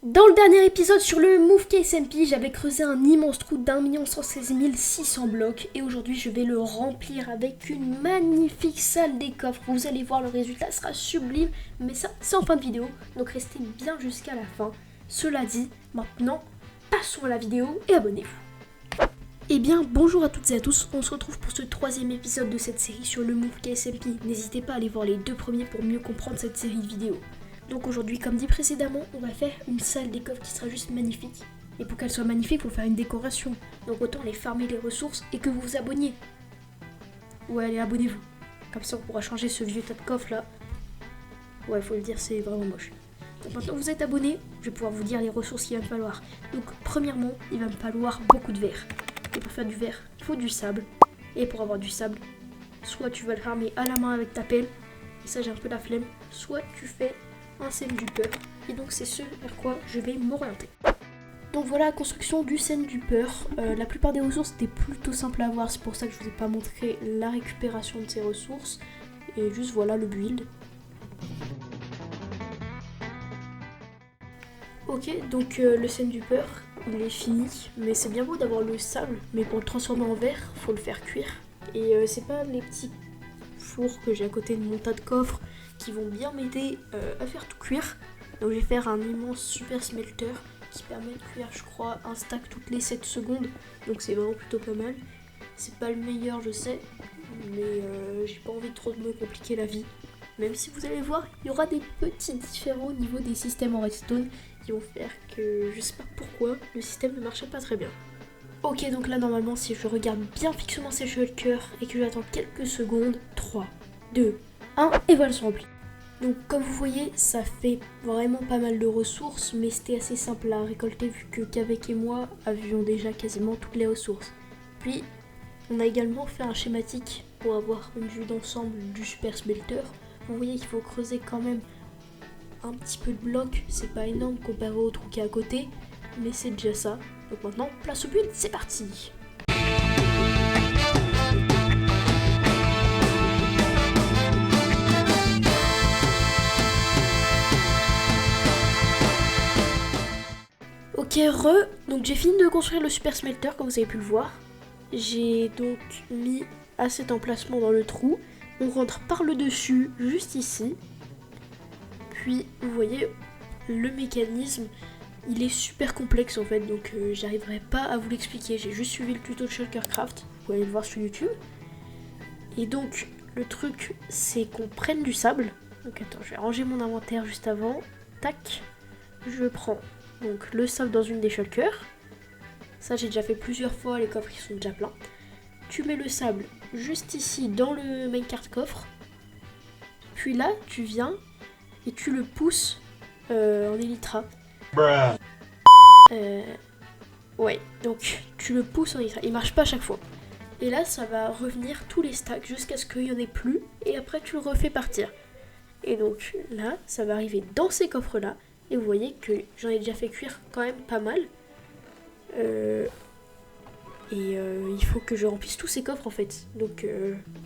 Dans le dernier épisode sur le Move KSMP, j'avais creusé un immense trou d'1 116 600 blocs et aujourd'hui je vais le remplir avec une magnifique salle des coffres. Vous allez voir, le résultat sera sublime, mais ça c'est en fin de vidéo, donc restez bien jusqu'à la fin. Cela dit, maintenant passons à la vidéo et abonnez-vous. Eh bien bonjour à toutes et à tous, on se retrouve pour ce troisième épisode de cette série sur le Move KSMP. N'hésitez pas à aller voir les deux premiers pour mieux comprendre cette série de vidéos. Donc aujourd'hui, comme dit précédemment, on va faire une salle des coffres qui sera juste magnifique. Et pour qu'elle soit magnifique, il faut faire une décoration. Donc autant aller farmer les ressources et que vous vous abonniez. Ouais, allez, abonnez-vous. Comme ça, on pourra changer ce vieux tas de coffres là. Ouais, faut le dire, c'est vraiment moche. Donc maintenant que vous êtes abonnés, je vais pouvoir vous dire les ressources qu'il va me falloir. Donc premièrement, il va me falloir beaucoup de verre. Et pour faire du verre, il faut du sable. Et pour avoir du sable, soit tu vas le farmer à la main avec ta pelle. Et ça, j'ai un peu la flemme. Soit tu fais un sandduper, et donc c'est ce vers quoi je vais m'orienter. Donc voilà la construction du sandduper. La plupart des ressources étaient plutôt simples à avoir, c'est pour ça que je vous ai pas montré la récupération de ces ressources, et juste voilà le build. Ok, donc le sandduper il est fini, mais c'est bien beau d'avoir le sable, mais pour le transformer en verre, faut le faire cuire, et c'est pas les petits fours que j'ai à côté de mon tas de coffres qui vont bien m'aider à faire tout cuire. Donc je vais faire un immense super smelter qui permet de cuire, je crois, un stack toutes les 7 secondes. Donc c'est vraiment plutôt pas mal. C'est pas le meilleur, je sais, mais j'ai pas envie de trop me compliquer la vie. Même si vous allez voir, il y aura des petits différents au niveau des systèmes en redstone qui vont faire que je sais pas pourquoi le système ne marchait pas très bien. Ok, donc là normalement si je regarde bien fixement ces shulkers et que j'attends quelques secondes, 3, 2, 1, et voilà, sont remplis. Donc comme vous voyez, ça fait vraiment pas mal de ressources, mais c'était assez simple à récolter vu que Kavek et moi avions déjà quasiment toutes les ressources. Puis on a également fait un schématique pour avoir une vue d'ensemble du super smelter. Vous voyez qu'il faut creuser quand même un petit peu de blocs, c'est pas énorme comparé au trou qui est à côté, mais c'est déjà ça. Donc maintenant, place au build, c'est parti! Ok, donc j'ai fini de construire le super smelter comme vous avez pu le voir. J'ai donc mis à cet emplacement dans le trou. On rentre par le dessus, juste ici. Puis vous voyez, le mécanisme, il est super complexe en fait, donc j'arriverai pas à vous l'expliquer. J'ai juste suivi le tuto de Shulkercraft, vous pouvez le voir sur YouTube. Et donc le truc, c'est qu'on prenne du sable. Donc attends, je vais ranger mon inventaire juste avant. Tac, je prends donc le sable dans une des shulkers. Ça j'ai déjà fait plusieurs fois, les coffres ils sont déjà pleins. Tu mets le sable juste ici dans le minecart coffre. Puis là tu viens et tu le pousses en elytra. Ouais, donc tu le pousses en elytra. Il marche pas à chaque fois. Et là ça va revenir tous les stacks jusqu'à ce qu'il y en ait plus. Et après tu le refais partir. Et donc là ça va arriver dans ces coffres là. Et vous voyez que j'en ai déjà fait cuire quand même pas mal. Il faut que je remplisse tous ces coffres en fait. Donc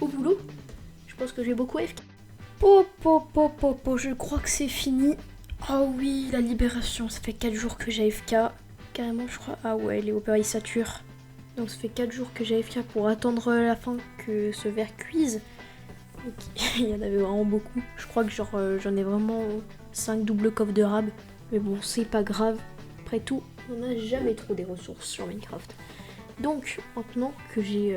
au boulot. Je pense que j'ai beaucoup AFK. Je crois que c'est fini. Oh oui, la libération. Ça fait 4 jours que j'ai AFK. Carrément je crois. Ah ouais, les Hopper ils saturent. Donc ça fait 4 jours que j'ai AFK pour attendre la fin que ce verre cuise. Okay. Il y en avait vraiment beaucoup. Je crois que j'en ai vraiment 5 doubles coffres de rab. Mais bon, c'est pas grave. Après tout, on n'a jamais trop des ressources sur Minecraft. Donc, maintenant que j'ai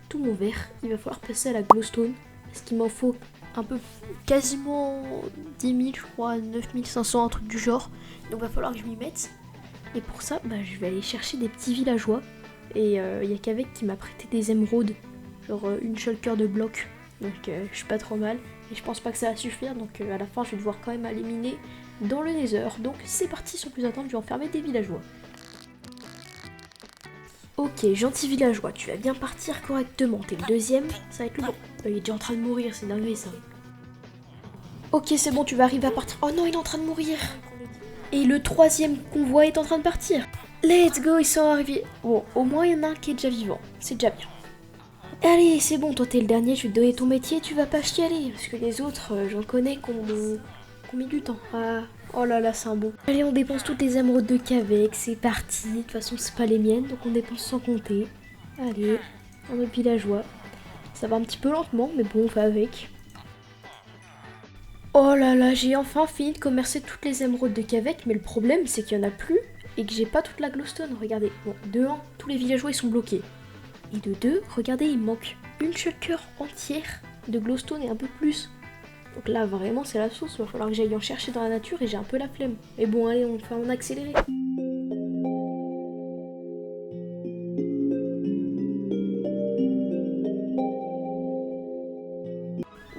tout mon verre, il va falloir passer à la glowstone. Parce qu'il m'en faut un peu, quasiment 10 000, je crois, 9500, un truc du genre. Donc, il va falloir que je m'y mette. Et pour ça, je vais aller chercher des petits villageois. Et il y a Kavek qui m'a prêté des émeraudes. Genre une shulker de blocs. Donc je suis pas trop mal, et je pense pas que ça va suffire, donc à la fin je vais devoir quand même éliminer dans le nether. Donc c'est parti, sans plus attendre, je vais enfermer des villageois. Ok, gentil villageois, tu vas bien partir correctement, t'es le deuxième, ça va être le bon. Il est déjà en train de mourir, c'est dingue ça. Ok, c'est bon, tu vas arriver à partir. Oh non, il est en train de mourir. Et le troisième convoi est en train de partir. Let's go, ils sont arrivés. Bon, au moins il y en a un qui est déjà vivant, c'est déjà bien. Allez, c'est bon, toi t'es le dernier, je vais te donner ton métier, tu vas pas chialer. Parce que les autres, j'en connais qui ont mis du temps à Oh là là, c'est un bon. Allez, on dépense toutes les émeraudes de qu'avec, c'est parti. De toute façon, c'est pas les miennes, donc on dépense sans compter. Allez, en mode villageois. Ça va un petit peu lentement, mais bon, on fait avec. Oh là là, j'ai enfin fini de commercer toutes les émeraudes de qu'avec, mais le problème, c'est qu'il y en a plus et que j'ai pas toute la glowstone. Regardez, bon, de 1, tous les villageois, ils sont bloqués. Et de 2, regardez, il manque une shulker entière de glowstone et un peu plus. Donc là, vraiment, c'est la sauce. Il va falloir que j'aille en chercher dans la nature et j'ai un peu la flemme. Mais bon, allez, on fait en accéléré.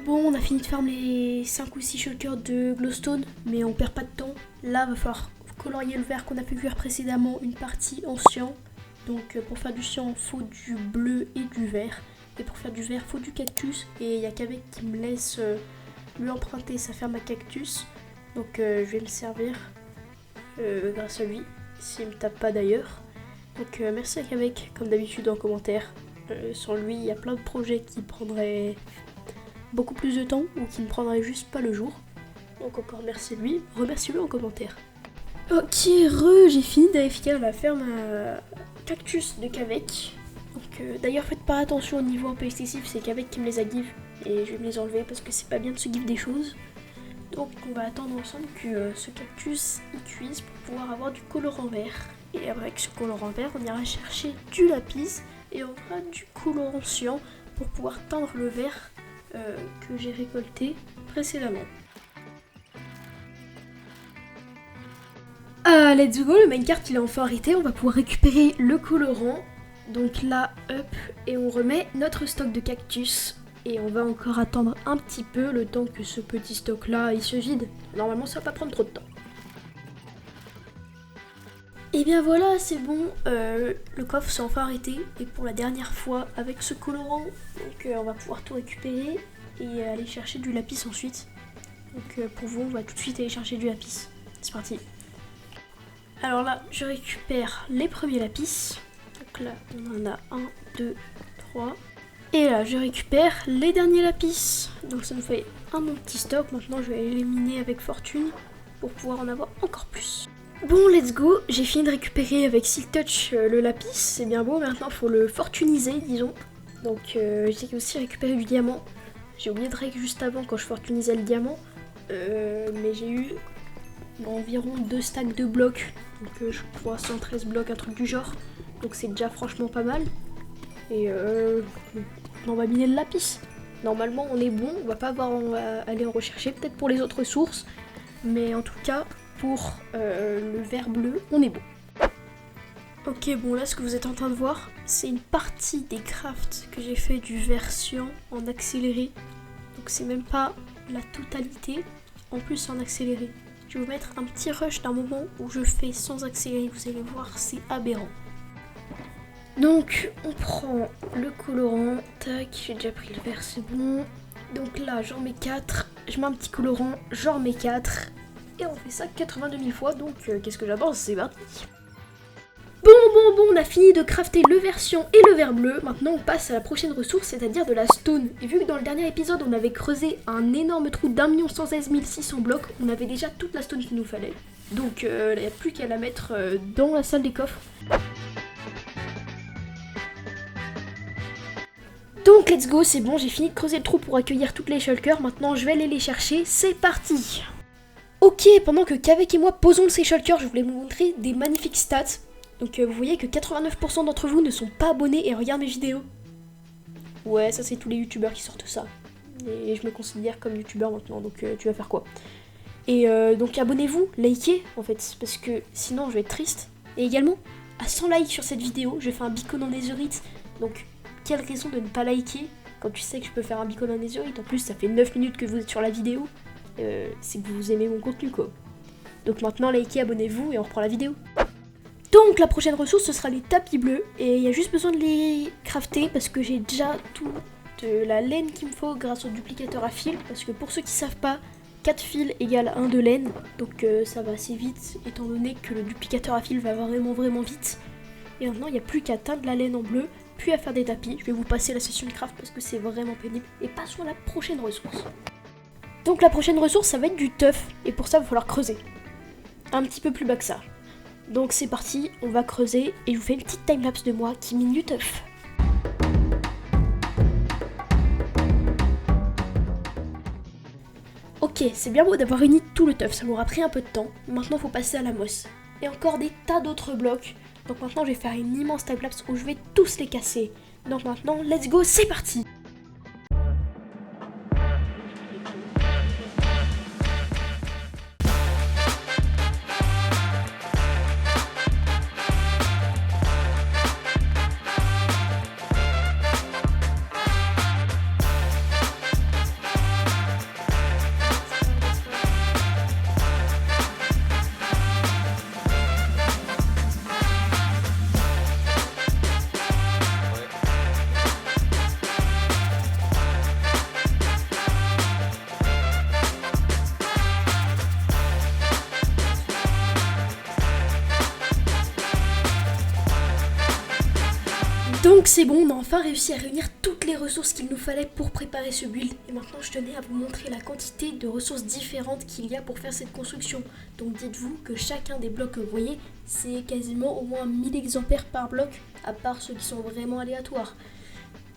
Bon, on a fini de farm les 5 ou 6 shulkers de glowstone, mais on perd pas de temps. Là, va falloir colorier le vert qu'on a fait cuire précédemment, une partie en cyan. Donc pour faire du cyan, faut du bleu et du vert. Et pour faire du vert, faut du cactus. Et il y a qu'avec qui me laisse lui emprunter sa ferme à cactus. Donc je vais me servir grâce à lui, s'il me tape pas d'ailleurs. Donc merci à qu'avec, comme d'habitude en commentaire. Sans lui, il y a plein de projets qui prendraient beaucoup plus de temps ou qui ne prendraient juste pas le jour. Donc encore merci à lui, remercie-le en commentaire. Ok, j'ai fini d'aller la ferme à cactus de qu'avec. Donc d'ailleurs faites pas attention au niveau un peu excessif, c'est qu'avec qui me les a give et je vais me les enlever parce que c'est pas bien de se give des choses. Donc on va attendre ensemble que ce cactus y cuise pour pouvoir avoir du colorant vert. Et avec ce colorant vert, on ira chercher du lapis et on aura du colorant cyan pour pouvoir teindre le vert que j'ai récolté précédemment. Let's go, le minecart il est enfin arrêté, on va pouvoir récupérer le colorant. Donc là, hop, et on remet notre stock de cactus. Et on va encore attendre un petit peu le temps que ce petit stock là il se vide. Normalement ça va pas prendre trop de temps. Et bien voilà, c'est bon, le coffre s'est enfin arrêté. Et pour la dernière fois avec ce colorant, donc on va pouvoir tout récupérer et aller chercher du lapis ensuite. Donc pour vous, on va tout de suite aller chercher du lapis. C'est parti. Alors là, je récupère les premiers lapis. Donc là, on en a 1, 2, 3. Et là, je récupère les derniers lapis. Donc ça me fait un bon petit stock. Maintenant, je vais éliminer avec fortune pour pouvoir en avoir encore plus. Bon, let's go. J'ai fini de récupérer avec Silk Touch le lapis. C'est bien beau. Maintenant, il faut le fortuniser, disons. Donc j'ai aussi récupéré du diamant. J'ai oublié de règle juste avant quand je fortunisais le diamant. Mais j'ai eu environ 2 stacks de blocs. Donc je crois 113 blocs, un truc du genre. Donc c'est déjà franchement pas mal. Et on va miner le lapis. Normalement on est bon, on va pas avoir à aller en rechercher, peut-être pour les autres sources. Mais en tout cas, pour le vert bleu, on est bon. Ok, bon là ce que vous êtes en train de voir, c'est une partie des crafts que j'ai fait du vert cyan en accéléré. Donc c'est même pas la totalité, en plus en accéléré. Je vais vous mettre un petit rush d'un moment où je fais sans accélérer, vous allez voir, c'est aberrant. Donc on prend le colorant, tac, j'ai déjà pris le vert, c'est bon. Donc là j'en mets 4, je mets un petit colorant, j'en mets 4. Et on fait ça 82 000 fois, donc qu'est-ce que j'avance, c'est parti. Bon, on a fini de crafter le vert cyan et le vert bleu. Maintenant on passe à la prochaine ressource, c'est-à-dire de la stone. Et vu que dans le dernier épisode on avait creusé un énorme trou d'1 116 600 blocs, on avait déjà toute la stone qu'il nous fallait. Donc il n'y a plus qu'à la mettre dans la salle des coffres. Donc let's go, c'est bon, j'ai fini de creuser le trou pour accueillir toutes les shulkers. Maintenant je vais aller les chercher, c'est parti. Ok, pendant que qu'avec et moi posons ces shulkers, je voulais vous montrer des magnifiques stats. Donc vous voyez que 89% d'entre vous ne sont pas abonnés et regardent mes vidéos. Ouais, ça c'est tous les youtubeurs qui sortent ça. Et je me considère comme youtubeur maintenant, donc tu vas faire quoi? Et donc abonnez-vous, likez en fait, parce que sinon je vais être triste. Et également, à 100 likes sur cette vidéo, je fais un beacon en netherite. Donc quelle raison de ne pas liker quand tu sais que je peux faire un beacon en netherite? En plus ça fait 9 minutes que vous êtes sur la vidéo. C'est que vous aimez mon contenu quoi. Donc maintenant likez, abonnez-vous et on reprend la vidéo. Donc la prochaine ressource ce sera les tapis bleus et il y a juste besoin de les crafter parce que j'ai déjà toute la laine qu'il me faut grâce au duplicateur à fil, parce que pour ceux qui savent pas, 4 fils égale 1 de laine, donc ça va assez vite étant donné que le duplicateur à fil va vraiment vite. Et maintenant il n'y a plus qu'à teindre la laine en bleu puis à faire des tapis. Je vais vous passer la session de craft parce que c'est vraiment pénible. Et passons à la prochaine ressource. Donc la prochaine ressource ça va être du teuf et pour ça il va falloir creuser. un petit peu plus bas que ça. Donc c'est parti, on va creuser et je vous fais une petite timelapse de moi qui mine du teuf. Ok, c'est bien beau d'avoir réuni tout le teuf, ça m'aura pris un peu de temps. Maintenant, faut passer à la mosse. Et encore des tas d'autres blocs. Donc maintenant, je vais faire une immense timelapse où je vais tous les casser. Donc maintenant, let's go, c'est parti! Donc c'est bon, on a enfin réussi à réunir toutes les ressources qu'il nous fallait pour préparer ce build. Et maintenant je tenais à vous montrer la quantité de ressources différentes qu'il y a pour faire cette construction. Donc dites-vous que chacun des blocs que vous voyez, c'est quasiment au moins 1000 exemplaires par bloc, à part ceux qui sont vraiment aléatoires.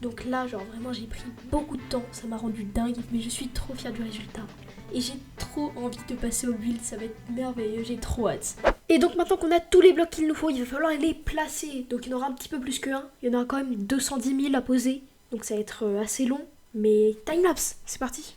Donc là, genre vraiment j'ai pris beaucoup de temps, ça m'a rendu dingue, mais je suis trop fière du résultat. Et j'ai trop envie de passer au build, ça va être merveilleux, j'ai trop hâte. Et donc maintenant qu'on a tous les blocs qu'il nous faut, il va falloir les placer. Donc il y en aura un petit peu plus qu'un, il y en aura quand même 210 000 à poser. Donc ça va être assez long, mais timelapse, c'est parti.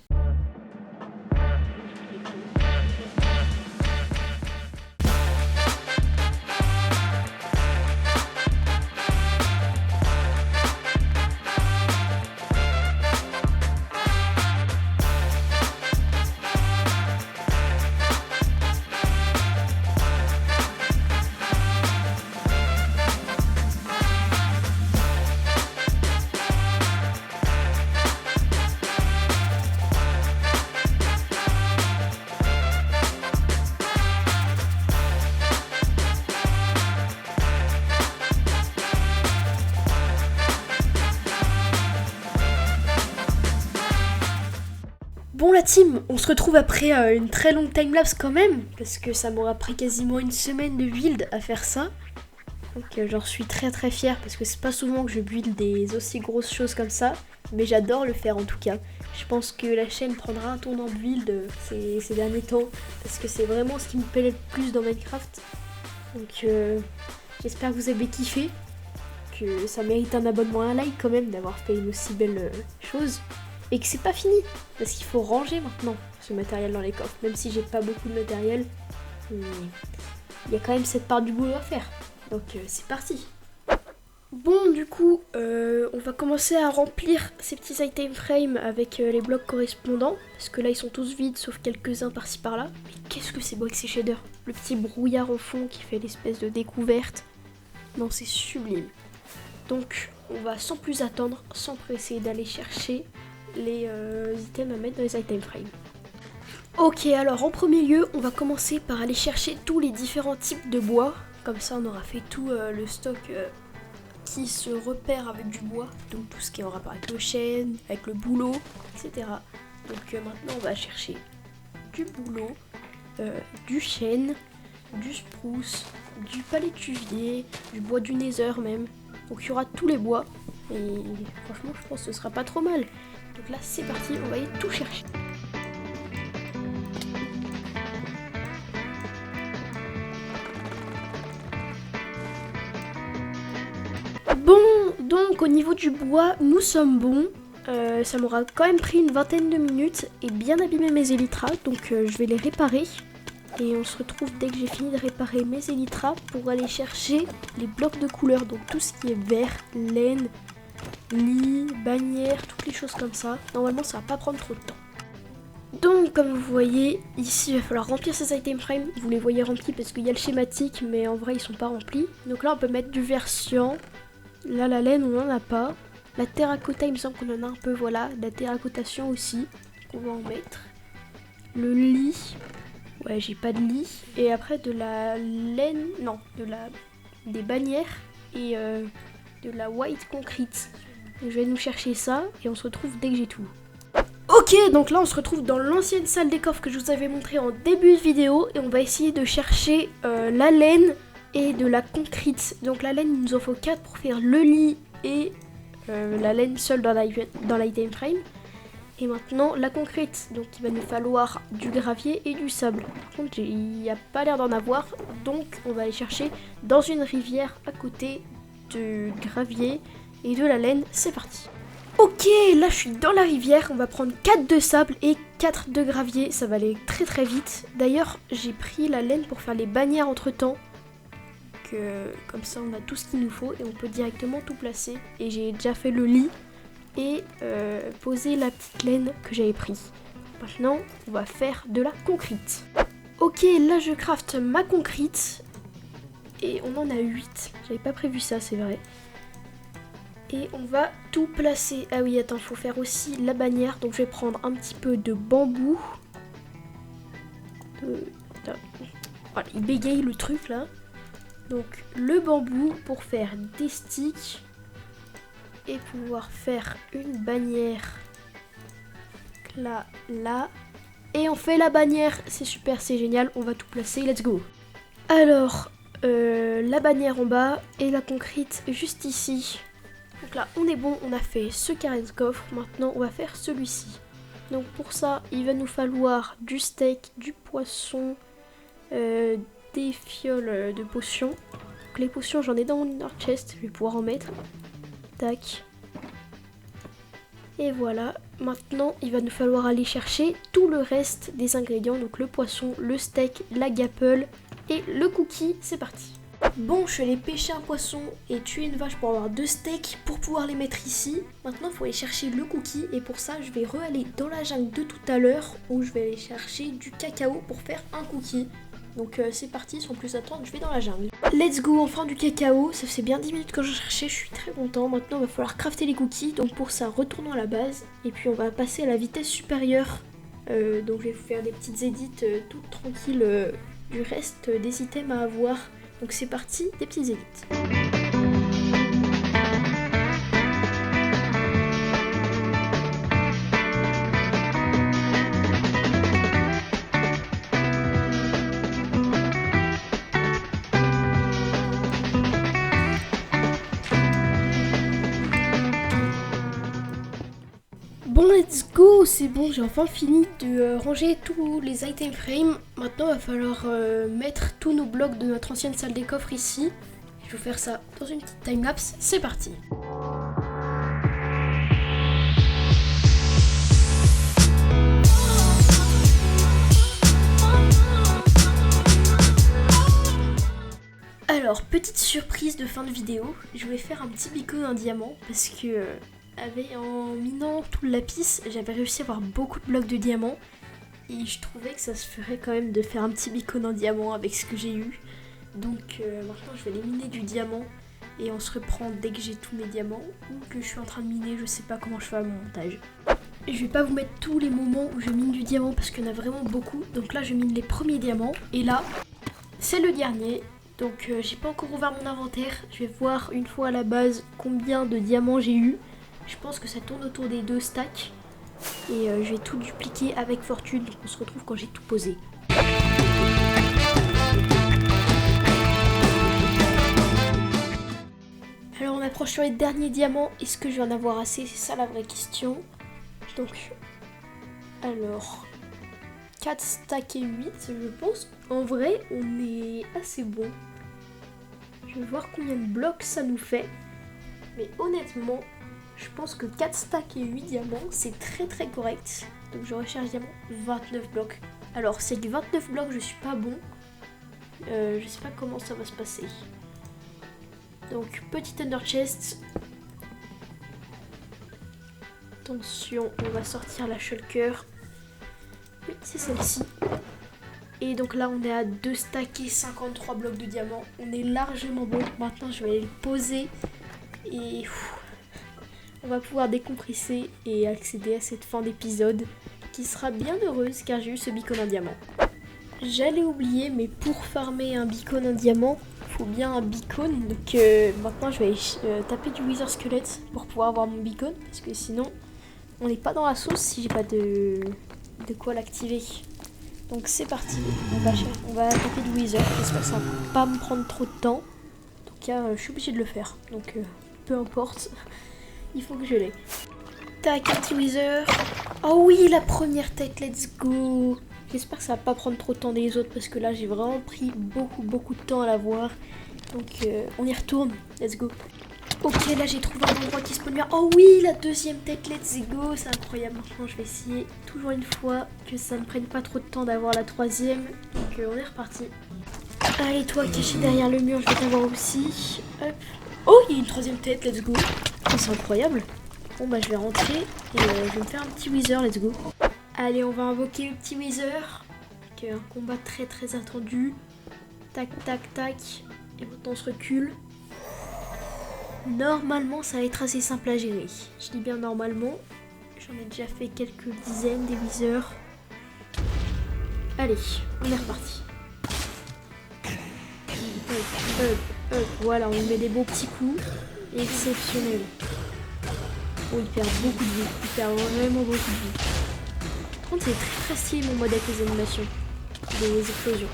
Bon la team, on se retrouve après une très longue timelapse quand même, parce que ça m'aura pris quasiment une semaine de build à faire ça. Donc j'en suis très fière parce que c'est pas souvent que je build des aussi grosses choses comme ça, mais j'adore le faire en tout cas. Je pense que la chaîne prendra un tournant de build ces derniers temps, parce que c'est vraiment ce qui me plaît le plus dans Minecraft. Donc j'espère que vous avez kiffé, que ça mérite un abonnement et un like quand même d'avoir fait une aussi belle chose. Et que c'est pas fini, parce qu'il faut ranger maintenant ce matériel dans les coffres. Même si j'ai pas beaucoup de matériel, il y a quand même cette part du boulot à faire. Donc c'est parti. Bon du coup, on va commencer à remplir ces petits item frames avec les blocs correspondants. Parce que là ils sont tous vides, sauf quelques-uns par-ci par-là. Mais qu'est-ce que c'est beau avec ces shaders. Le petit brouillard au fond qui fait l'espèce de découverte. Non, c'est sublime. Donc on va sans plus attendre, sans presser d'aller chercher les items à mettre dans les item frames. Ok, alors en premier lieu, on va commencer par aller chercher tous les différents types de bois. Comme ça, on aura fait tout le stock qui se repère avec du bois. Donc tout ce qui est en rapport avec le chêne, avec le bouleau, etc. Donc maintenant, on va chercher du bouleau, du chêne, du spruce, du palétuvier, du bois du nether même. Donc il y aura tous les bois. Et franchement, je pense que ce sera pas trop mal. Donc là c'est parti, on va aller tout chercher. Bon, donc au niveau du bois, nous sommes bons. Ça m'aura quand même pris une vingtaine de minutes et bien abîmé mes élytras, donc je vais les réparer. Et on se retrouve dès que j'ai fini de réparer mes élytras pour aller chercher les blocs de couleur, donc tout ce qui est vert, laine, lit, bannière, toutes les choses comme ça. Normalement ça va pas prendre trop de temps. Donc comme vous voyez, ici il va falloir remplir ces item frames. Vous les voyez remplis parce qu'il y a le schématique, mais en vrai ils sont pas remplis. Donc là on peut mettre du vert cyan. Là la laine on en a pas. La terracotta il me semble qu'on en a un peu, voilà. La terracotation aussi, qu'on va en mettre. Le lit, ouais j'ai pas de lit. Et après de la laine, non, des bannières et de la white concrete. Je vais nous chercher ça et on se retrouve dès que j'ai tout. Ok, donc là on se retrouve dans l'ancienne salle des coffres que je vous avais montré en début de vidéo et on va essayer de chercher la laine et de la concrète. Donc la laine, il nous en faut 4 pour faire le lit et la laine seule dans l'item frame. Et maintenant la concrète, donc il va nous falloir du gravier et du sable. Par contre il n'y a pas l'air d'en avoir, donc on va aller chercher dans une rivière à côté du gravier et de la laine. C'est parti. Ok, là je suis dans la rivière, on va prendre 4 de sable et 4 de gravier, ça va aller très très vite. D'ailleurs j'ai pris la laine pour faire les bannières entre temps. Comme ça on a tout ce qu'il nous faut et on peut directement tout placer. Et j'ai déjà fait le lit et poser la petite laine que j'avais prise. Maintenant on va faire de la concrète. Ok, là je craft ma concrète et on en a 8, j'avais pas prévu ça, c'est vrai. Et on va tout placer. Ah oui, attends, faut faire aussi la bannière. Donc je vais prendre un petit peu de bambou. Voilà, il bégaye le truc là. Donc le bambou pour faire des sticks. Et pouvoir faire une bannière. Là, là. Et on fait la bannière. C'est super, c'est génial. On va tout placer. Let's go. Alors, la bannière en bas et la concrète juste ici. Donc là on est bon, on a fait ce carré de coffre, maintenant on va faire celui-ci. Donc pour ça il va nous falloir du steak, du poisson, des fioles de potions. Donc les potions j'en ai dans mon inner chest, je vais pouvoir en mettre. Tac. Et voilà, maintenant il va nous falloir aller chercher tout le reste des ingrédients. Donc le poisson, le steak, la gapple et le cookie, c'est parti. Bon, je suis allée pêcher un poisson et tuer une vache pour avoir 2 steaks pour pouvoir les mettre ici. Maintenant, il faut aller chercher le cookie et pour ça, je vais re-aller dans la jungle de tout à l'heure où je vais aller chercher du cacao pour faire un cookie. Donc c'est parti, sans plus attendre, je vais dans la jungle. Let's go, enfin du cacao. Ça fait bien 10 minutes que je cherchais, je suis très content. Maintenant, il va falloir crafter les cookies. Donc pour ça, retournons à la base et puis on va passer à la vitesse supérieure. Donc je vais vous faire des petites édits toutes tranquilles du reste des items à avoir. Donc c'est parti, des petites élites. Bon, let's go, c'est bon, j'ai enfin fini de ranger tous les item frames. Maintenant, il va falloir mettre tous nos blocs de notre ancienne salle des coffres ici. Je vais vous faire ça dans une petite timelapse, c'est parti. Alors, petite surprise de fin de vidéo, je vais faire un petit beacon en diamant parce que... en minant tout le lapis, j'avais réussi à avoir beaucoup de blocs de diamants et je trouvais que ça se ferait quand même de faire un petit beacon en diamant avec ce que j'ai eu. Donc maintenant je vais aller miner du diamant et on se reprend dès que j'ai tous mes diamants ou que je suis en train de miner, je sais pas comment je fais mon montage. Je vais pas vous mettre tous les moments où je mine du diamant parce qu'il y en a vraiment beaucoup. Donc là je mine les premiers diamants et là c'est le dernier. Donc j'ai pas encore ouvert mon inventaire, je vais voir une fois à la base combien de diamants j'ai eu. Je pense que ça tourne autour des 2 stacks. Et je vais tout dupliquer avec fortune. On se retrouve quand j'ai tout posé. Alors on approche sur les derniers diamants. Est-ce que je vais en avoir assez? C'est ça la vraie question. Donc, alors, 4 stacks et 8, je pense. En vrai, on est assez bon. Je vais voir combien de blocs ça nous fait. Mais honnêtement... je pense que 4 stacks et 8 diamants, c'est très très correct. Donc je recherche diamant 29 blocs. Alors c'est du 29 blocs, je suis pas bon. Je sais pas comment ça va se passer. Donc petit under chest. Attention, on va sortir la shulker. Oui, c'est celle-ci. Et donc là on est à 2 stacks et 53 blocs de diamants. On est largement bon. Maintenant je vais aller le poser. Et... on va pouvoir décompresser et accéder à cette fin d'épisode qui sera bien heureuse car j'ai eu ce beacon en diamant. J'allais oublier, mais pour farmer un beacon en diamant, il faut bien un beacon. Donc maintenant je vais taper du Wither Skelett pour pouvoir avoir mon beacon parce que sinon on n'est pas dans la sauce si j'ai pas de quoi l'activer. Donc c'est parti, on va taper du Wither. J'espère que ça va pas me prendre trop de temps. En tout cas, je suis obligée de le faire. Donc peu importe, il faut que je l'ai. Tac, un petit Wither. Oh oui, la première tête, let's go. J'espère que ça va pas prendre trop de temps des autres parce que là j'ai vraiment pris beaucoup de temps à la voir. Donc on y retourne, let's go. Ok, là j'ai trouvé un endroit qui spawn bien. Oh oui, la deuxième tête, let's go. C'est incroyable. Maintenant, je vais essayer toujours une fois que ça ne prenne pas trop de temps d'avoir la troisième. Donc, on est reparti. Allez, toi, caché derrière le mur, je vais t'avoir aussi. Hop. Oh, il y a une troisième tête, let's go. Oh, c'est incroyable. Bon, bah, je vais rentrer et je vais me faire un petit Wither, let's go. Allez, on va invoquer le petit Wither. Un combat très attendu. Tac. Et maintenant, on se recule. Normalement, ça va être assez simple à gérer. Je dis bien normalement. J'en ai déjà fait quelques dizaines des Wither. Allez, on est reparti. Voilà, on met des beaux petits coups. Exceptionnel. Oh, il perd beaucoup de vie. Il perd vraiment beaucoup de vie. Par contre, c'est très stylé mon mode avec les animations. Des explosions.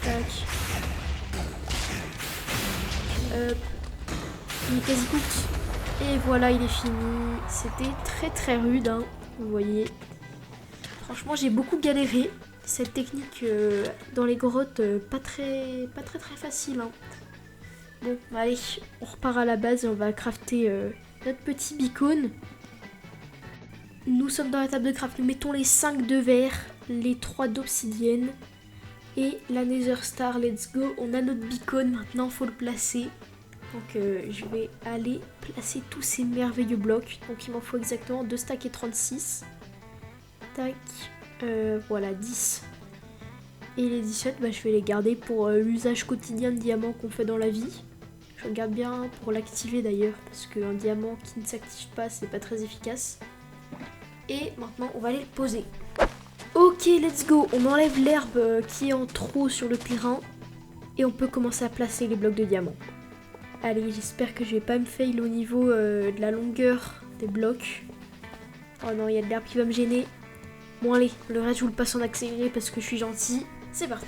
Tac. Il est quasi cooked. Et voilà, il est fini. C'était très rude, hein, vous voyez. Franchement, j'ai beaucoup galéré. Cette technique dans les grottes, pas très facile. Hein. Bon, allez, on repart à la base et on va crafter notre petit beacon. Nous sommes dans la table de craft. Nous mettons les 5 de verre, les 3 d'obsidienne et la Nether Star. Let's go. On a notre beacon. Maintenant, il faut le placer. Donc je vais aller placer tous ces merveilleux blocs. Donc il m'en faut exactement 2 stacks et 36. Tac. Voilà, 10. Et les 17, bah, je vais les garder pour l'usage quotidien de diamant qu'on fait dans la vie. Je regarde bien pour l'activer d'ailleurs, parce qu'un diamant qui ne s'active pas, c'est pas très efficace. Et maintenant, on va aller le poser. Ok, let's go. On enlève l'herbe qui est en trop sur le terrain. Et on peut commencer à placer les blocs de diamant. Allez, j'espère que je vais pas me fail au niveau de la longueur des blocs. Oh non, il y a de l'herbe qui va me gêner. Bon allez, le reste je vous le passe en accéléré parce que je suis gentil. C'est parti.